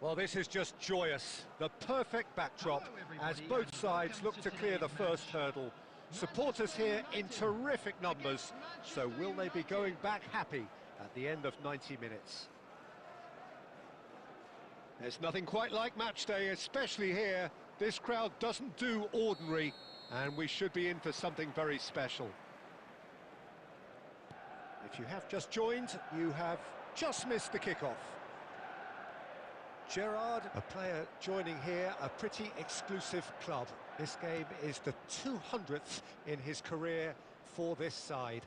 Well, this is just joyous. The perfect backdrop as both sides look to clear the first hurdle. Supporters here in terrific numbers, so will they be going back happy at the end of 90 minutes? There's nothing quite like match day, especially here. This crowd doesn't do ordinary, and we should be in for something very special. If you have just joined, you have just missed the kickoff. Gerrard, a player joining here, a pretty exclusive club. This game is the 200th in his career for this side.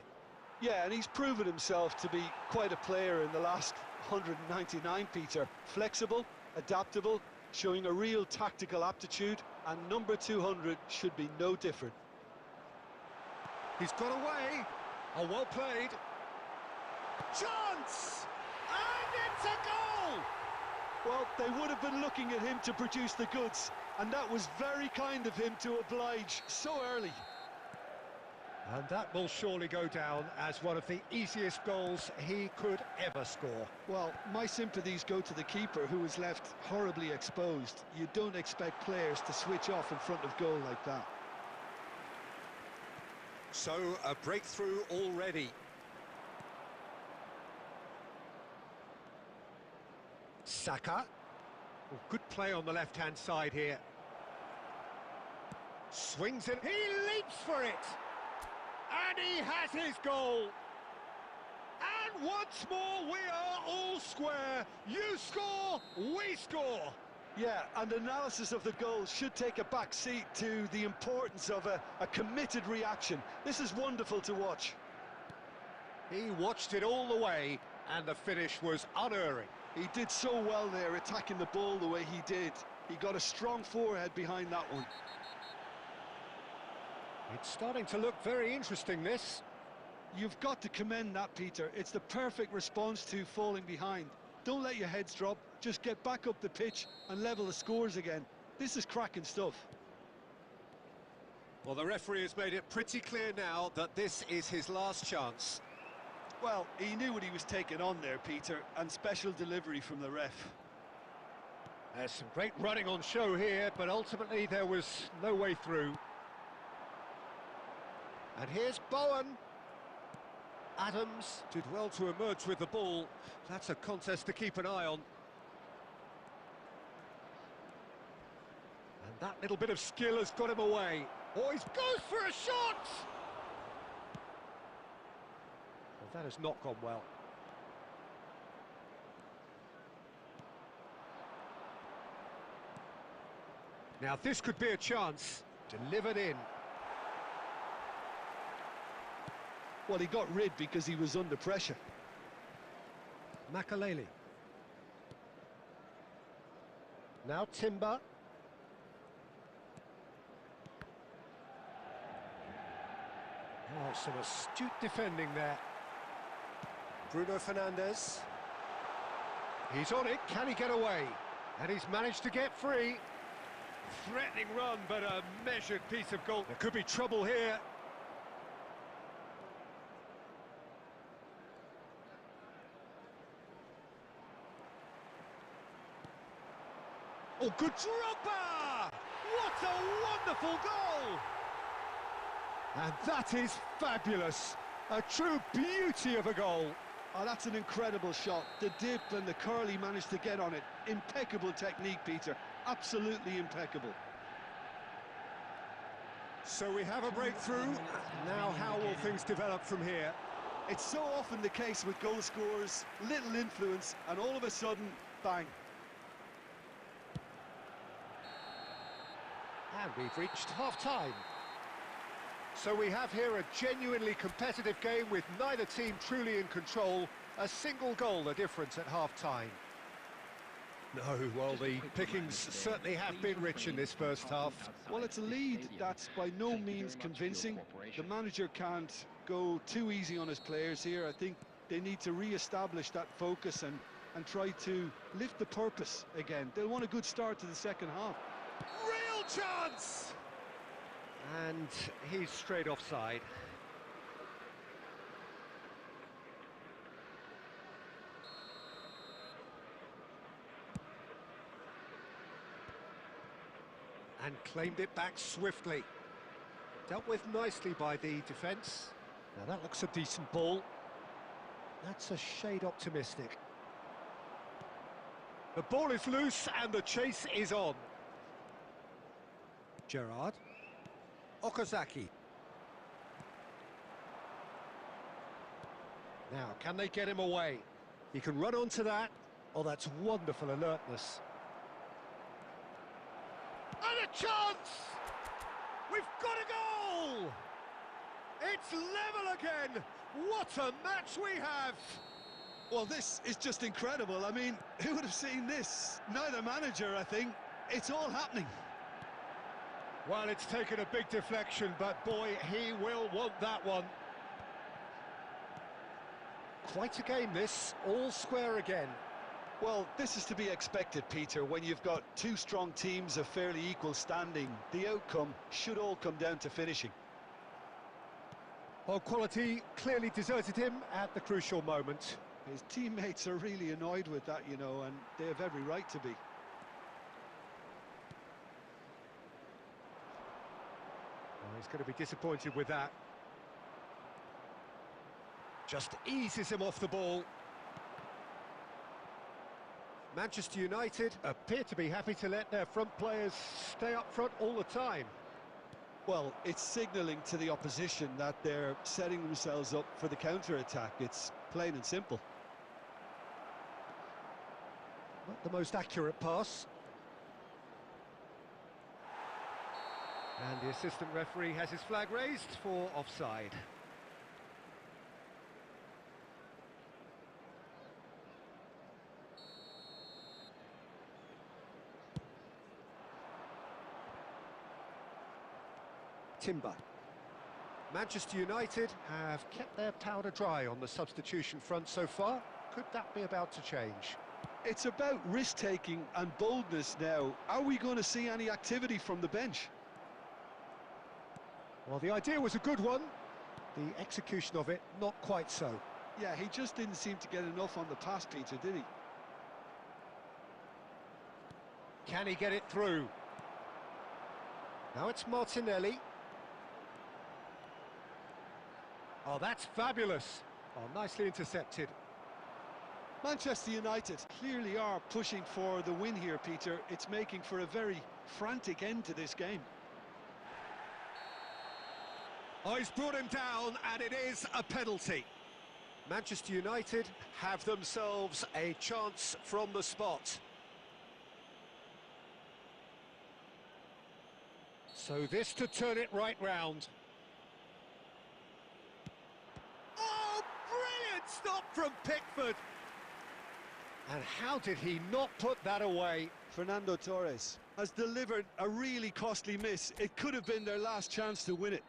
Yeah, and he's proven himself to be quite a player in the last 199, Peter. Flexible, adaptable, showing a real tactical aptitude, and number 200 should be no different. He's got away. Oh, well played. Chance! And it's a goal! Well, they would have been looking at him to produce the goods, and that was very kind of him to oblige so early. And that will surely go down as one of the easiest goals he could ever score. Well, my sympathies go to the keeper, who was left horribly exposed. You don't expect players to switch off in front of goal like that. So, a breakthrough already. Saka. Well, good play on the left-hand side here. Swings it. He leaps for it. And he has his goal. And once more, we are all square. You score, we score. Yeah, and analysis of the goal should take a back seat to the importance of a committed reaction. This is wonderful to watch. He watched it all the way, and the finish was unerring. He did so well there, attacking the ball the way he did. He got a strong forehead behind that one. It's starting to look very interesting, this. You've got to commend that, Peter. It's the perfect response to falling behind. Don't let your heads drop. Just get back up the pitch and level the scores again. This is cracking stuff. Well, the referee has made it pretty clear now that this is his last chance. Well, he knew what he was taking on there, Peter, and special delivery from the ref. There's some great running on show here, but ultimately there was no way through. And here's Bowen. Adams did well to emerge with the ball. That's a contest to keep an eye on. And that little bit of skill has got him away. Oh, he goes for a shot! Well, that has not gone well. Now this could be a chance. Delivered in. Well, he got rid because he was under pressure. Makaleli. Now Timber. Oh, some astute defending there. Bruno Fernandes. He's on it, can he get away? And he's managed to get free. Threatening run, but a measured piece of goal. There could be trouble here. Oh, good Drogba! What a wonderful goal! And that is fabulous. A true beauty of a goal. Oh, that's an incredible shot. The dip and the curl he managed to get on it. Impeccable technique, Peter. Absolutely impeccable. So we have a breakthrough. Now how will things develop from here? It's so often the case with goal scorers. Little influence, and all of a sudden, bang. And we've reached half-time. So we have here a genuinely competitive game with neither team truly in control. A single goal the difference at half-time. No, well, the pickings certainly have been rich in this first half. Well, it's a lead that's by no means convincing. The manager can't go too easy on his players here. I think they need to re-establish that focus and try to lift the purpose again. They'll want a good start to the second half. Real chance! And he's straight offside. And claimed it back swiftly. Dealt with nicely by the defence. Now that looks a decent ball. That's a shade optimistic. The ball is loose and the chase is on. Gerrard. Okazaki. Now, can they get him away? He can run onto that. Oh, that's wonderful alertness. And a chance! We've got a goal! It's level again! What a match we have! Well, this is just incredible. I mean, who would have seen this? Neither manager, I think. It's all happening. Well, it's taken a big deflection, but boy, he will want that one. Quite a game this, all square again. Well, this is to be expected, Peter, when you've got two strong teams of fairly equal standing. The outcome should all come down to finishing. Well, quality clearly deserted him at the crucial moment. His teammates are really annoyed with that, you know, and they have every right to be. Oh, he's going to be disappointed with that. Just eases him off the ball. Manchester United appear to be happy to let their front players stay up front all the time. Well, it's signalling to the opposition that they're setting themselves up for the counter-attack. It's plain and simple. Not the most accurate pass. And the assistant referee has his flag raised for offside. Timber. Manchester United have kept their powder dry on the substitution front so far. Could that be about to change? It's about risk-taking and boldness now. Are we going to see any activity from the bench? Well, the idea was a good one. The execution of it, not quite so. Yeah, he just didn't seem to get enough on the pass, Peter, did he? Can he get it through? Now it's Martinelli. Oh, that's fabulous. Oh, nicely intercepted. Manchester United clearly are pushing for the win here, Peter. It's making for a very frantic end to this game. Oh, he's brought him down, and it is a penalty. Manchester United have themselves a chance from the spot. So this to turn it right round. Oh, brilliant stop from Pickford. And how did he not put that away? Fernando Torres has delivered a really costly miss. It could have been their last chance to win it.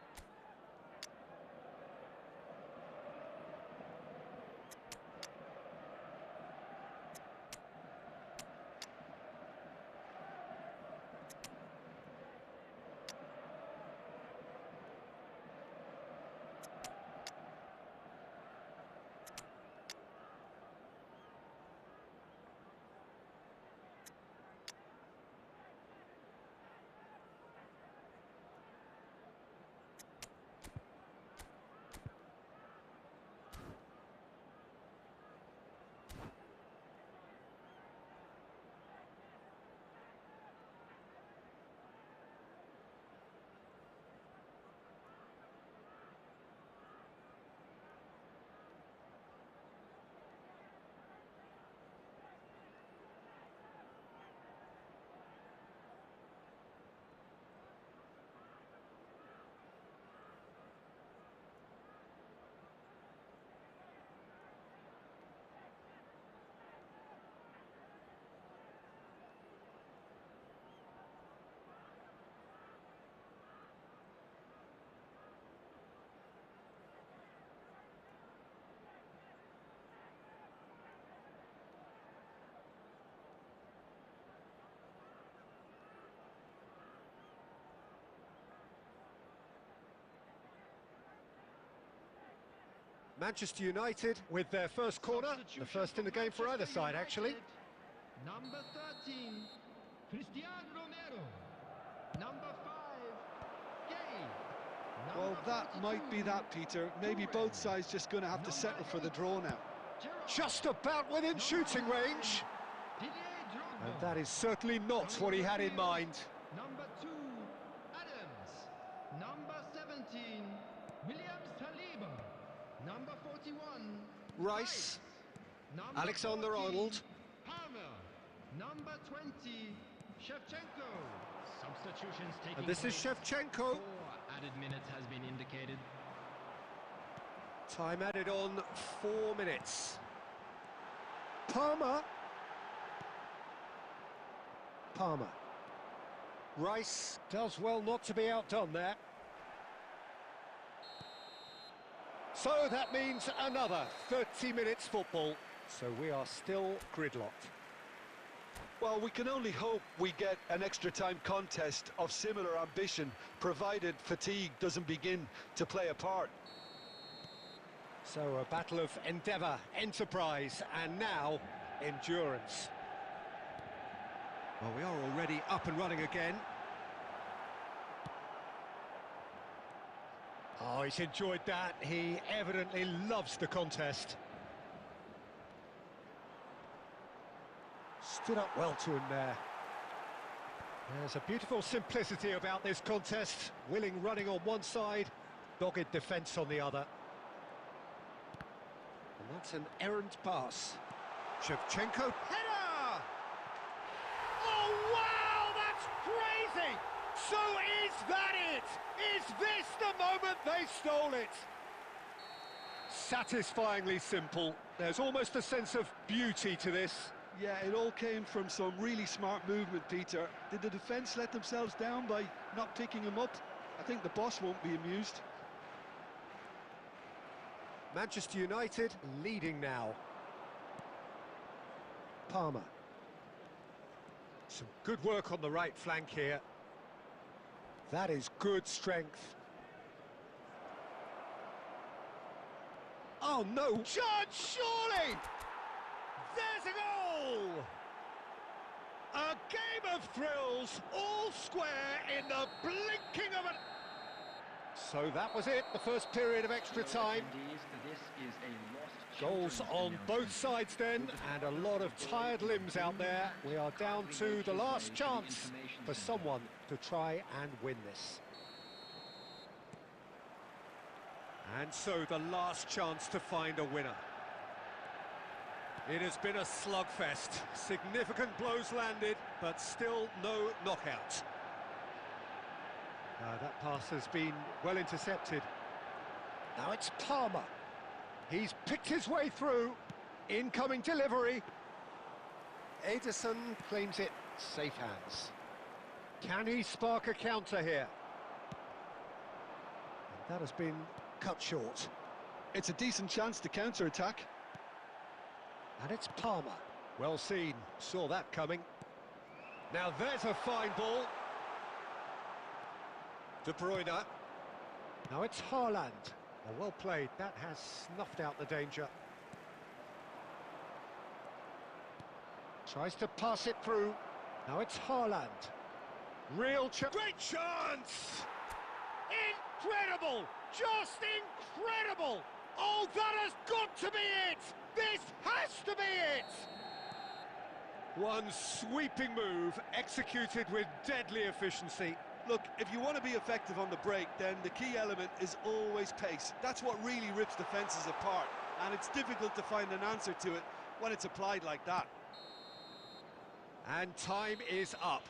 Manchester United with their first corner, the first in the game for either side, actually. Number 13, Cristiano Romero. Number 5, Gay. Well, that might be that, Peter. Maybe both sides just going to have to settle for the draw now. Just about within shooting range. And that is certainly not what he had in mind. Number 2, Adams. Number 17, Williams Saliba. Number 41, Rice. Number Alexander-Arnold. 14, Palmer. Number 20, Shevchenko. Substitutions taking And this is place. Shevchenko. 4 added minutes has been indicated. Time added on 4 minutes. Palmer. Rice does well not to be outdone there. So that means another 30 minutes football. So we are still gridlocked. Well, we can only hope we get an extra time contest of similar ambition, provided fatigue doesn't begin to play a part. So a battle of endeavour, enterprise, and now endurance. Well, we are already up and running again. Oh, he's enjoyed that. He evidently loves the contest. Stood up well to him there. There's a beautiful simplicity about this contest. Willing running on one side, dogged defence on the other. And that's an errant pass. Shevchenko, header! Oh, wow, that's crazy! So is that it? Is this the moment they stole it? Satisfyingly simple. There's almost a sense of beauty to this. Yeah, it all came from some really smart movement, Peter. Did the defence let themselves down by not picking him up? I think the boss won't be amused. Manchester United leading now. Palmer. Some good work on the right flank here. That is good strength. Oh no! Judge, surely! There's a goal! A game of thrills, all square in the blinking of an... So that was it, the first period of extra time. Goals on both sides then, and a lot of tired limbs out there. We are down to the last chance for someone to try and win this. And so the last chance to find a winner. It has been a slugfest. Significant blows landed, but still no knockout. That pass has been well intercepted. Now it's Palmer. He's picked his way through. Incoming delivery. Ederson claims it. Safe hands. Can he spark a counter here? And that has been cut short. It's a decent chance to counter-attack. And it's Palmer. Well seen. Saw that coming. Now there's a fine ball. De Bruyne. Now it's Haaland. Oh, well played. That has snuffed out the danger. Tries to pass it through. Now it's Haaland. Real chance. Great chance! Incredible! Just incredible! Oh, that has got to be it! This has to be it! One sweeping move, executed with deadly efficiency. Look, if you want to be effective on the break, then the key element is always pace. That's what really rips defences apart, and it's difficult to find an answer to it when it's applied like that. And time is up.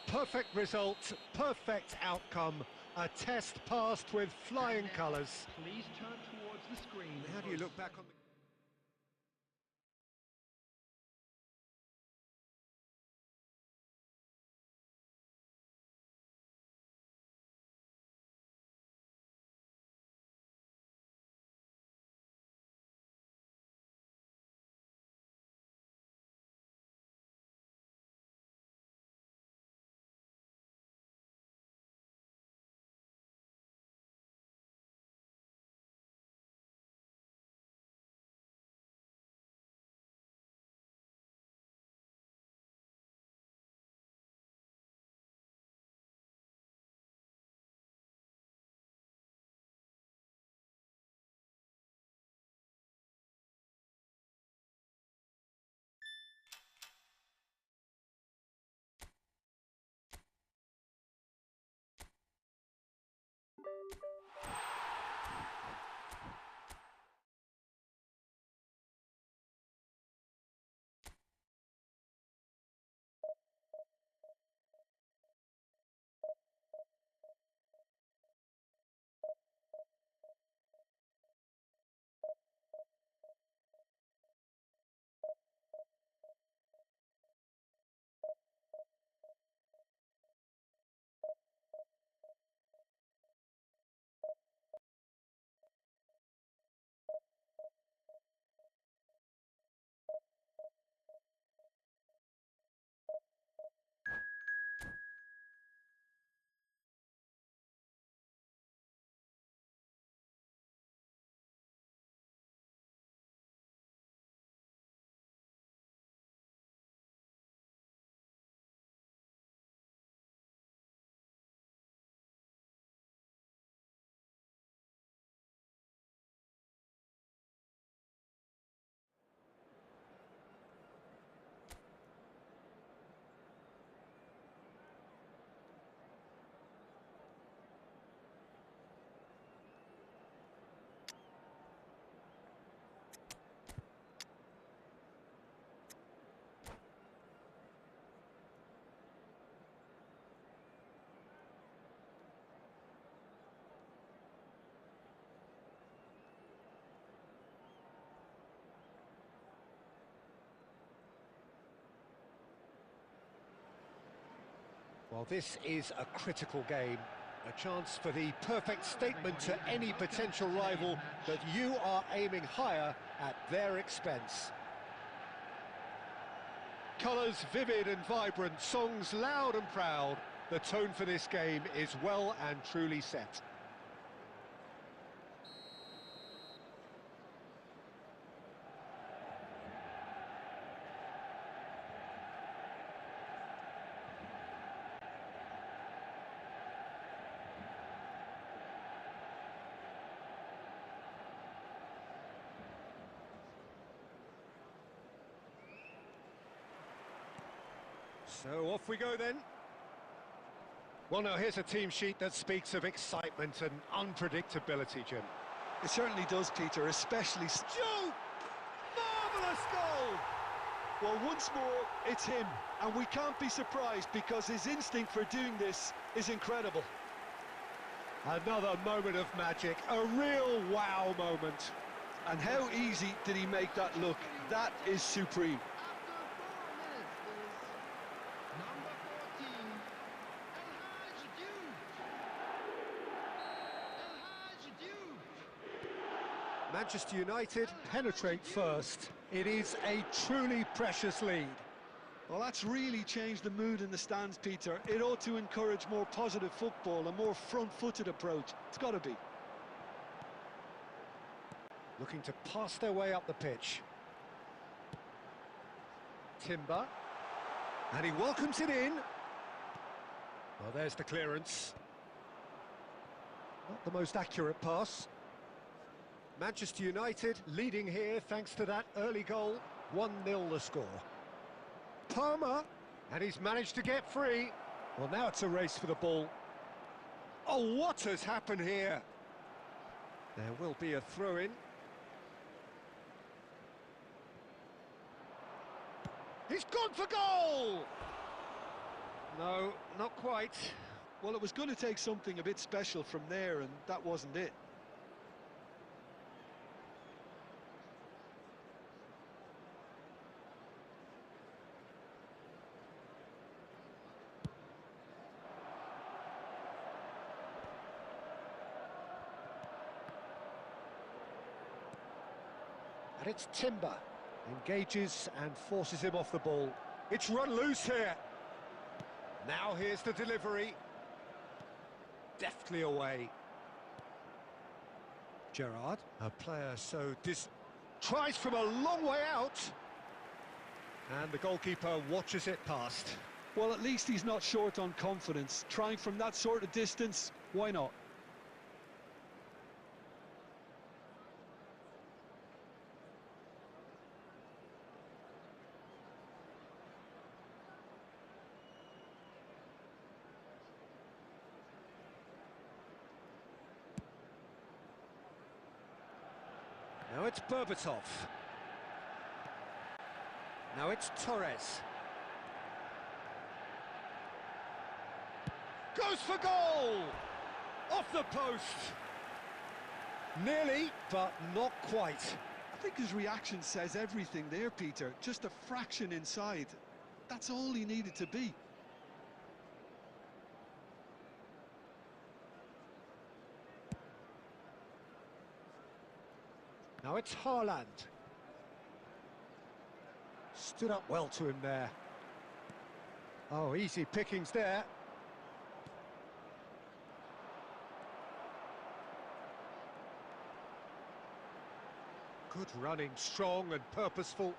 Perfect result, perfect outcome. A test passed with flying colours. Please turn towards the screen. How do you look back on the... Well, this is a critical game. A chance for the perfect statement to any potential rival that you are aiming higher at their expense. Colours vivid and vibrant, songs loud and proud. The tone for this game is well and truly set. So off we go then. Well, now here's a team sheet that speaks of excitement and unpredictability, Jim. It certainly does, Peter, especially... Joe! Marvellous goal! Well, once more, it's him, and we can't be surprised because his instinct for doing this is incredible. Another moment of magic, a real wow moment. And how easy did he make that look? That is supreme. Manchester United penetrate first. It is a truly precious lead. Well, that's really changed the mood in the stands, Peter. It ought to encourage more positive football, a more front-footed approach. It's got to be. Looking to pass their way up the pitch. Timber. And he welcomes it in. Well, there's the clearance. Not the most accurate pass. Manchester United leading here thanks to that early goal. 1-0 the score. Palmer, and he's managed to get free. Well, now it's a race for the ball. Oh, what has happened here? There will be a throw-in. He's gone for goal! No, not quite. Well, it was going to take something a bit special from there, and that wasn't it. And it's Timber. Engages and forces him off the ball. It's run loose here. Now here's the delivery. Deftly away. Gerrard, a player so tries from a long way out. And the goalkeeper watches it past. Well, at least he's not short on confidence. Trying from that sort of distance, why not? Now it's Berbatov. Now it's Torres. Goes for goal! Off the post! Nearly, but not quite. I think his reaction says everything there, Peter. Just a fraction inside. That's all he needed to be. Now it's Haaland. Stood up well to him there. Oh, easy pickings there. Good running, strong and purposeful.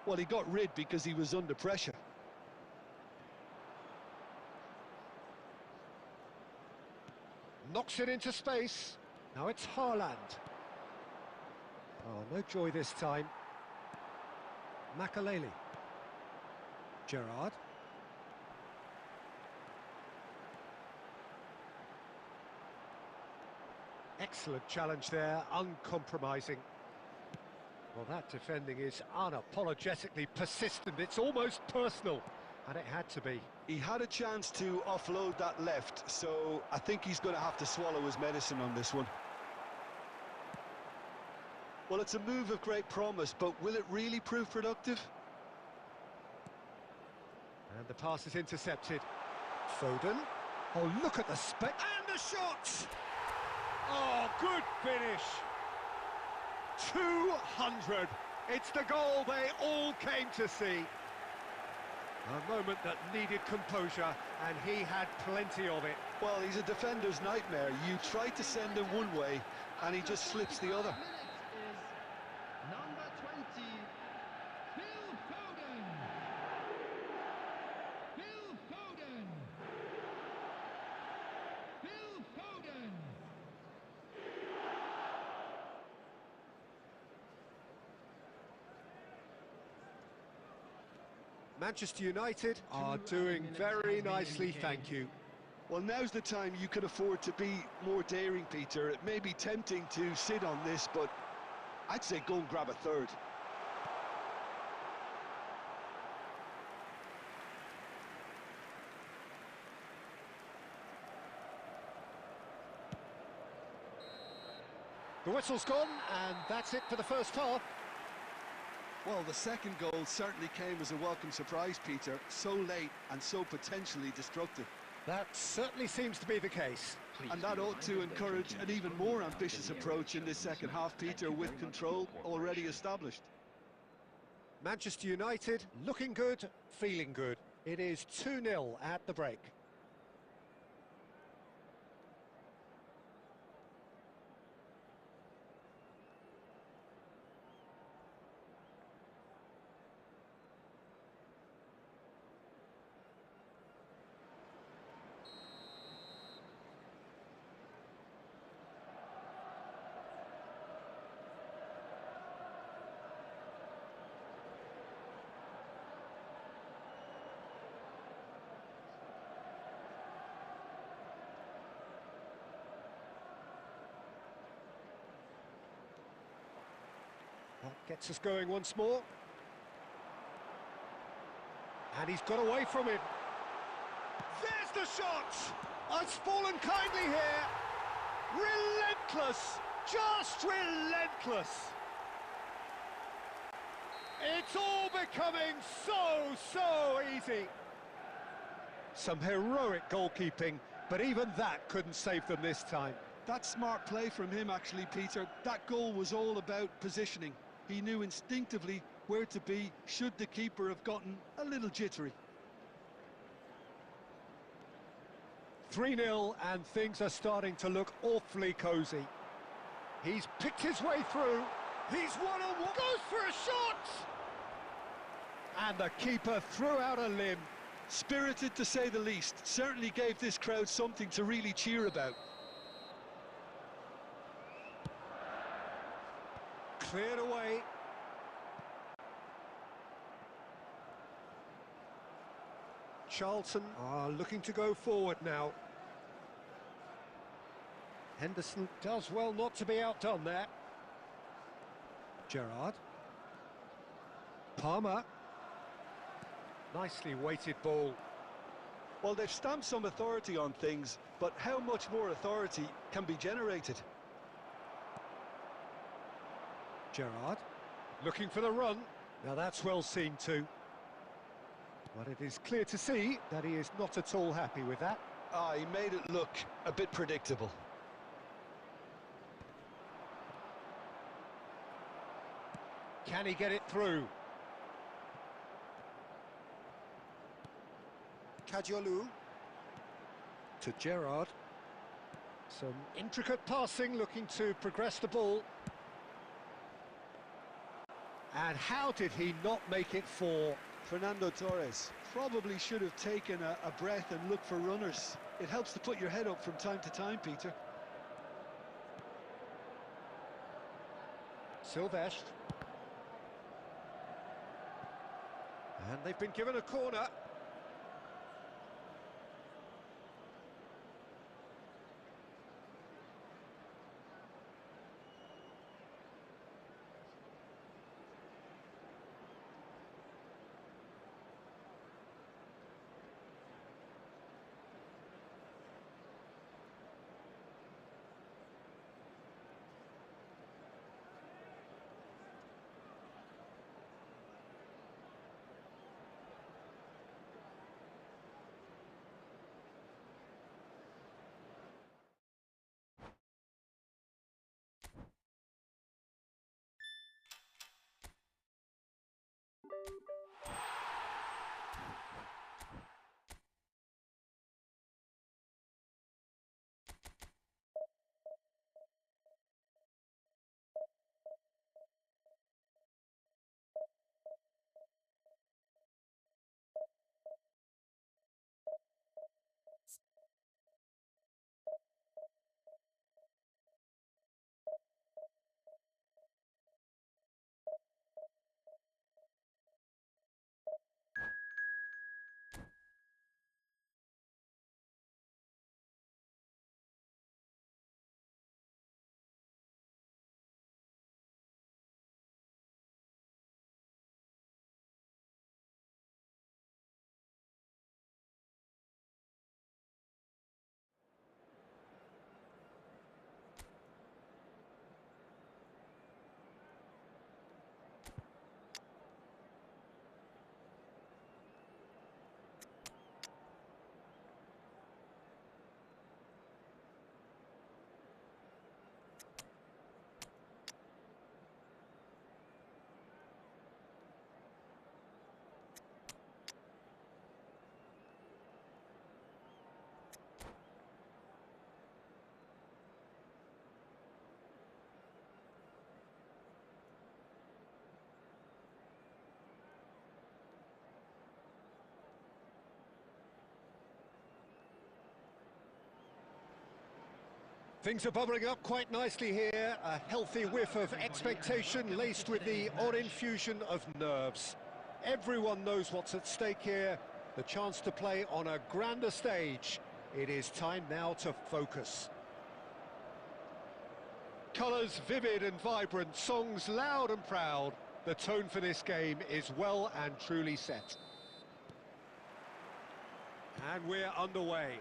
Well, he got rid because he was under pressure. Knocks it into space. Now it's Haaland. Oh, no joy this time. Makaleli. Gerrard. Excellent challenge there, uncompromising. Well, that defending is unapologetically persistent. It's almost personal, and it had to be. He had a chance to offload that left, so I think he's going to have to swallow his medicine on this one. Well, it's a move of great promise, but will it really prove productive? And the pass is intercepted. Foden. Oh, look at the spec. And the shot! Oh, good finish. 200. It's the goal they all came to see. A moment that needed composure, and he had plenty of it. Well, he's a defender's nightmare. You try to send him one way, and he just slips the other. Is number 20, Phil Foden. Phil Foden. Phil Foden. Manchester United are doing very nicely, thank you. Well, now's the time you can afford to be more daring, Peter. It may be tempting to sit on this, but I'd say go and grab a third. The whistle's gone, and that's it for the first half. Well, the second goal certainly came as a welcome surprise, Peter. So late and so potentially destructive. That certainly seems to be the case. And that ought to encourage an even more ambitious approach in this second half, Peter, with control already established. Manchester United looking good, feeling good. It is 2-0 at the break. That gets us going once more. And he's got away from it. There's the shot! It's fallen kindly here. Relentless! Just relentless! It's all becoming so easy. Some heroic goalkeeping, but even that couldn't save them this time. That's smart play from him, actually, Peter. That goal was all about positioning. He knew instinctively where to be should the keeper have gotten a little jittery. 3-0, and things are starting to look awfully cosy. He's picked his way through. He's one-on-one. Goes for a shot! And the keeper threw out a limb. Spirited, to say the least. Certainly gave this crowd something to really cheer about. Cleared away. Charlton are looking to go forward now. Henderson does well not to be outdone there. Gerrard. Palmer. Nicely weighted ball. Well, they've stamped some authority on things, but how much more authority can be generated? Gerrard. Looking for the run. Now that's well seen too. But it is clear to see that he is not at all happy with that. He made it look a bit predictable. Can he get it through? Kadiolu to Gerrard. Some intricate passing, looking to progress the ball. And how did he not make it for? Fernando Torres probably should have taken a breath and looked for runners. It helps to put your head up from time to time, Peter. Silvestre. And they've been given a corner. Things are bubbling up quite nicely here. A healthy whiff of expectation laced with the odd infusion of nerves. Everyone knows what's at stake here. The chance to play on a grander stage. It is time now to focus. Colours vivid and vibrant, songs loud and proud. The tone for this game is well and truly set. And we're underway.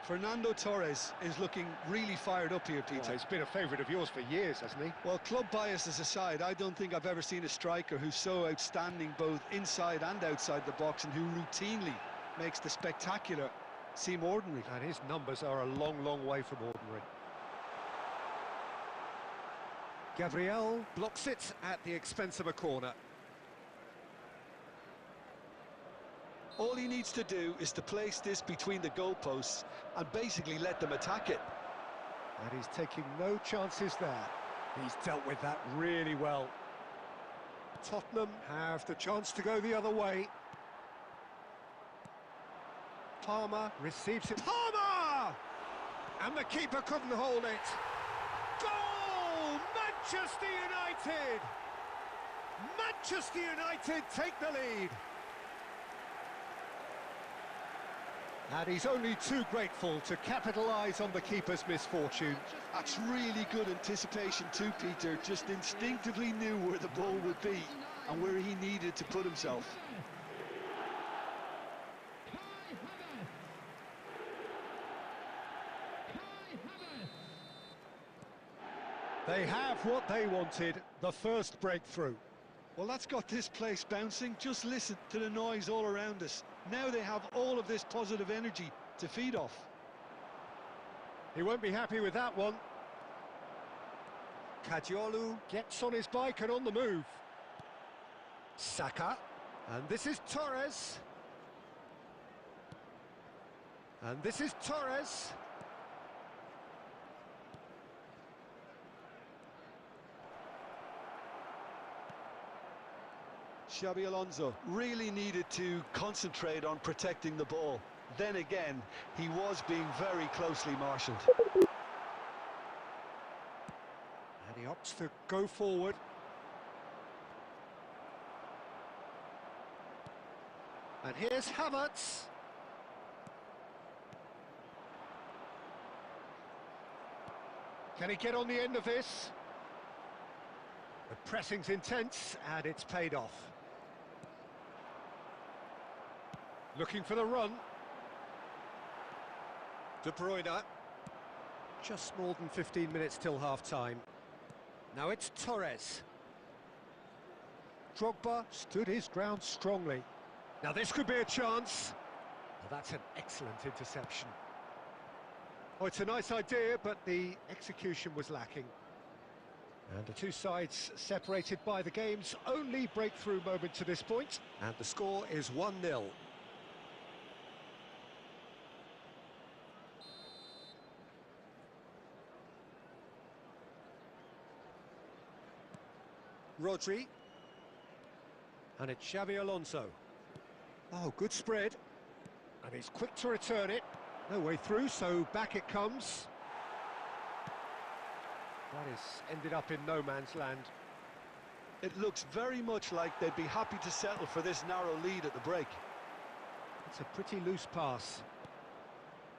Fernando Torres is looking really fired up here, Peter. Well, he's been a favourite of yours for years, hasn't he? Well, club biases aside, I don't think I've ever seen a striker who's so outstanding both inside and outside the box, and who routinely makes the spectacular seem ordinary. And his numbers are a long, long way from ordinary. Gabriel blocks it at the expense of a corner. All he needs to do is to place this between the goalposts and basically let them attack it. And he's taking no chances there. He's dealt with that really well. Tottenham have the chance to go the other way. Palmer receives it. Palmer! And the keeper couldn't hold it. Goal! Manchester United! Manchester United take the lead. And he's only too grateful to capitalise on the keeper's misfortune. That's really good anticipation too, Peter. Just instinctively knew where the ball would be and where he needed to put himself. They have what they wanted, the first breakthrough. Well, that's got this place bouncing. Just listen to the noise all around us. Now they have all of this positive energy to feed off. He won't be happy with that one. Kadiolu gets on his bike and on the move. Saka. And this is Torres. And this is Torres. Xabi Alonso really needed to concentrate on protecting the ball. Then again, he was being very closely marshalled. And he opts to go forward. And here's Havertz. Can he get on the end of this? The pressing's intense, and it's paid off. Looking for the run. De Bruyne. Just more than 15 minutes till half-time. Now it's Torres. Drogba stood his ground strongly. Now this could be a chance. Well, that's an excellent interception. Oh, it's a nice idea, but the execution was lacking. And the two sides separated by the game's only breakthrough moment to this point. And the score is 1-0. Rodri. And it's Xabi Alonso. Oh, good spread. And he's quick to return it. No way through, so back it comes. That is ended up in no man's land. It looks very much like they'd be happy to settle for this narrow lead at the break. It's a pretty loose pass.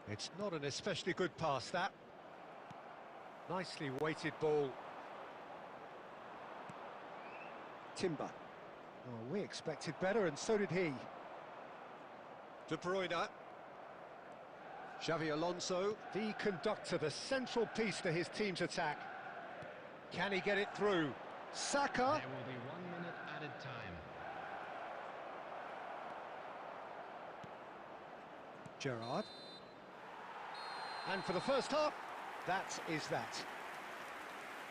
It's not an especially good pass, that. Nicely weighted ball. Timber. Oh, we expected better, and so did he. De Bruyne. Xabi Alonso, the conductor, the central piece to his team's attack. Can he get it through? Saka. There will be 1 minute added time. Gerrard. And for the first half, that is that.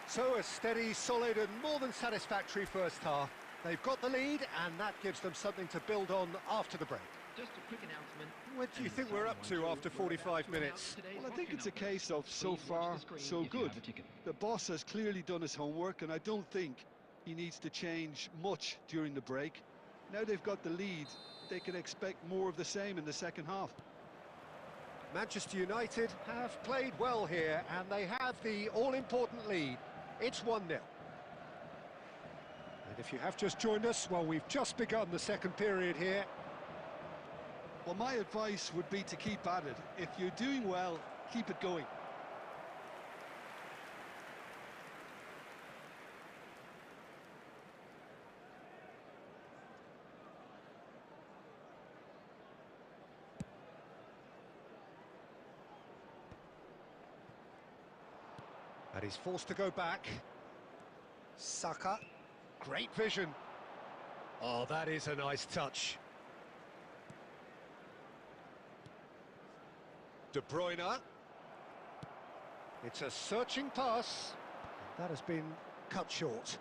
So a steady, solid and more than satisfactory first half. They've got the lead, and that gives them something to build on after the break. Just a quick announcement. What do you think we're up to after 45 minutes? Well, I think it's a case of so far, so good. The boss has clearly done his homework, and I don't think he needs to change much during the break. Now they've got the lead, they can expect more of the same in the second half. Manchester United have played well here, and they have the all-important lead. It's 1-0. And if you have just joined us, well, we've just begun the second period here. Well, my advice would be to keep at it. If you're doing well, keep it going. And he's forced to go back. Saka, great vision. Oh, that is a nice touch. De Bruyne. It's a searching pass. That has been cut short.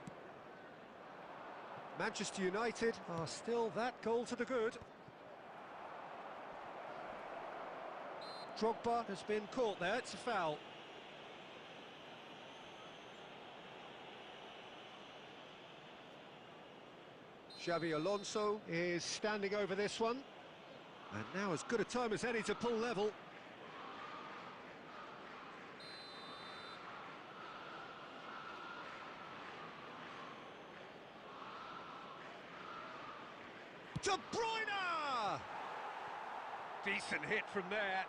Manchester United are still that goal to the good. Drogba has been caught there, it's a foul. Xavi Alonso is standing over this one. And now as good a time as any to pull level. De Bruyne! Decent hit from there.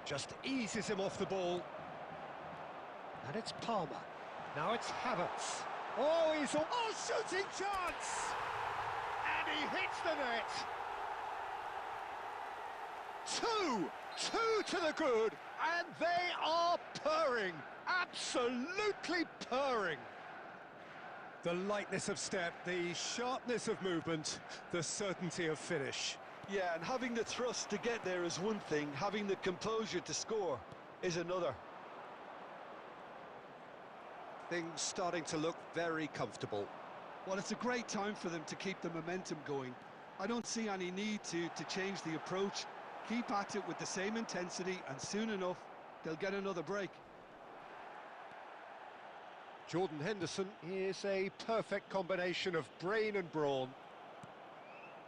Just eases him off the ball. And it's Palmer. Now it's Havertz. Oh, he's a shooting chance! And he hits the net. Two to the good, and they are purring. Absolutely purring. The lightness of step, the sharpness of movement, the certainty of finish. Yeah, and having the thrust to get there is one thing, having the composure to score is another. Things starting to look very comfortable. Well, it's a great time for them to keep the momentum going. I don't see any need to change the approach. Keep at it with the same intensity, and soon enough, they'll get another break. Jordan Henderson is a perfect combination of brain and brawn.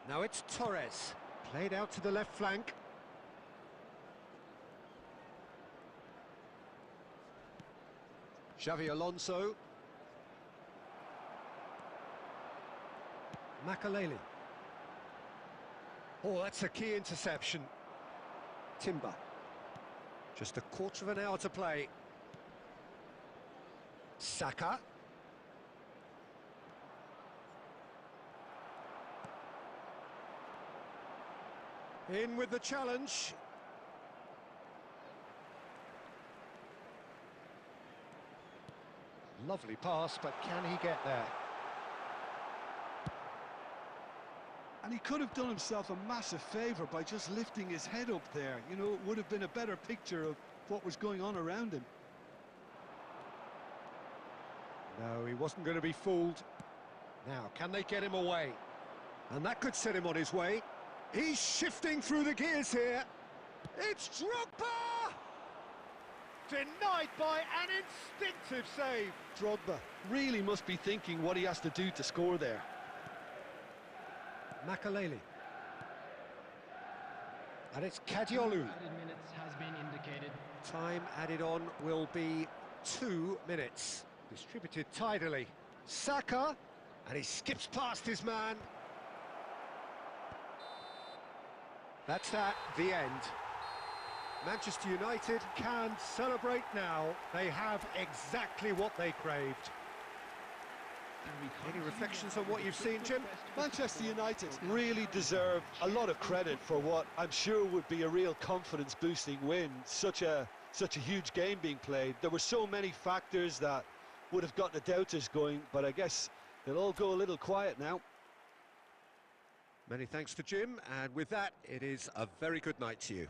Now it's Torres. Played out to the left flank. Xavi Alonso. Makaleli. Oh, that's a key interception. Timber. Just a quarter of an hour to play. Saka. In with the challenge. Lovely pass, but can he get there? And he could have done himself a massive favour by just lifting his head up there. You know, it would have been a better picture of what was going on around him. No, he wasn't going to be fooled. Now, can they get him away? And that could set him on his way. He's shifting through the gears here. It's Drogba! Denied by an instinctive save. Drogba really must be thinking what he has to do to score there. Makaleli. And it's Kadiolu. Added minutes has been indicated. Time added on will be 2 minutes. Distributed tidily. Saka, and he skips past his man. That's at the end. Manchester United can celebrate now. They have exactly what they craved. Any reflections on what you've seen, Jim? Manchester United really deserve a lot of credit for what I'm sure would be a real confidence-boosting win. Such a huge game being played. There were so many factors that would have got the doubters going, but I guess they'll all go a little quiet now. Many thanks to Jim, and with that, it is a very good night to you.